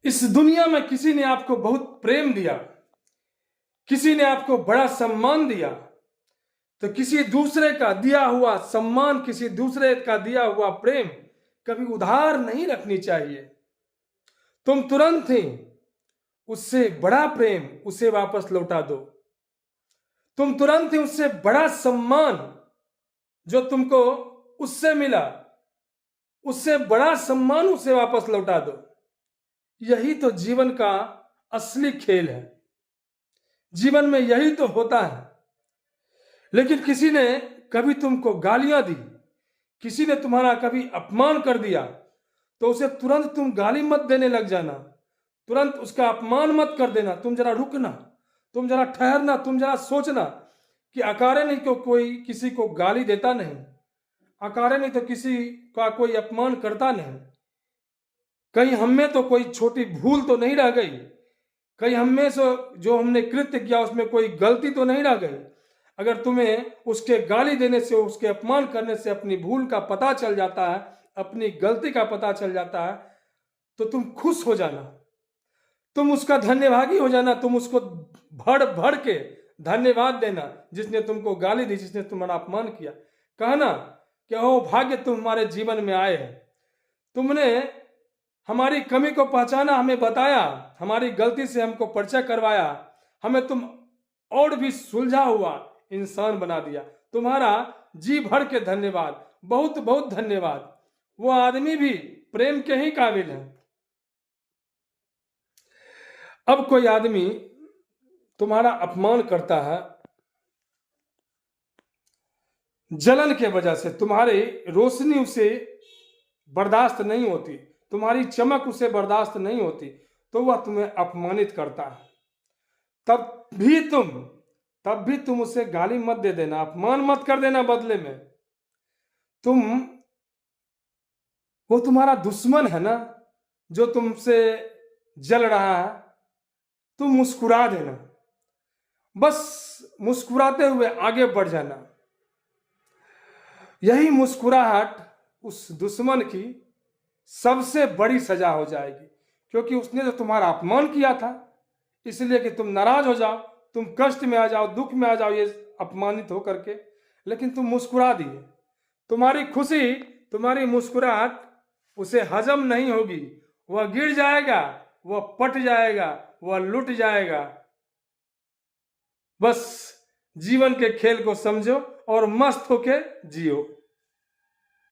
इस दुनिया में किसी ने आपको बहुत प्रेम दिया, किसी ने आपको बड़ा सम्मान दिया, तो किसी दूसरे का दिया हुआ सम्मान, किसी दूसरे का दिया हुआ प्रेम कभी उधार नहीं रखनी चाहिए। तुम तुरंत ही उससे बड़ा प्रेम उसे वापस लौटा दो। तुम तुरंत ही उससे बड़ा सम्मान जो तुमको उससे मिला, उससे बड़ा सम्मान उसे वापस लौटा दो। यही तो जीवन का असली खेल है। जीवन में यही तो होता है। लेकिन किसी ने कभी तुमको गालियां दी, किसी ने तुम्हारा कभी अपमान कर दिया, तो उसे तुरंत तुम गाली मत देने लग जाना, तुरंत उसका अपमान मत कर देना। तुम जरा रुकना, तुम जरा ठहरना, तुम जरा सोचना कि अकारण नहीं तो कोई किसी को गाली देता नहीं, अकारण नहीं तो किसी का कोई अपमान करता नहीं। कहीं हमें तो कोई छोटी भूल तो नहीं रह गई, कहीं हमें से जो हमने कृत्य किया उसमें कोई गलती तो नहीं रह गई। अगर तुम्हें उसके गाली देने से, उसके अपमान करने से अपनी भूल का पता चल जाता है, अपनी गलती का पता चल जाता है, तो तुम खुश हो जाना, तुम उसका धन्यवादी हो जाना, तुम उसको भर भर के धन्यवाद देना जिसने तुमको गाली दी, जिसने तुम्हारा अपमान किया। कहना कि ओ भाग्य तुम हमारे जीवन में आए हैं, तुमने हमारी कमी को पहचाना, हमें बताया, हमारी गलती से हमको परिचय करवाया, हमें तुम और भी सुलझा हुआ इंसान बना दिया। तुम्हारा जी भर के धन्यवाद, बहुत बहुत धन्यवाद। वो आदमी भी प्रेम के ही काबिल है। अब कोई आदमी तुम्हारा अपमान करता है, जलन के वजह से, तुम्हारी रोशनी उसे बर्दाश्त नहीं होती, तुम्हारी चमक उसे बर्दाश्त नहीं होती, तो वह तुम्हें अपमानित करता है। तब भी तुम उसे गाली मत दे देना, अपमान मत कर देना बदले में। वो तुम्हारा दुश्मन है ना, जो तुमसे जल रहा है, तुम मुस्कुरा देना, बस मुस्कुराते हुए आगे बढ़ जाना। यही मुस्कुराहट उस दुश्मन की सबसे बड़ी सजा हो जाएगी, क्योंकि उसने तो तुम्हारा अपमान किया था, इसलिए कि तुम नाराज हो जाओ, तुम कष्ट में आ जाओ, दुख में आ जाओ ये अपमानित होकर के, लेकिन तुम मुस्कुरा दिए। तुम्हारी खुशी, तुम्हारी मुस्कुराहट उसे हजम नहीं होगी, वह गिर जाएगा, वह पट जाएगा, वह लुट जाएगा। बस जीवन के खेल को समझो और मस्त होके जियो।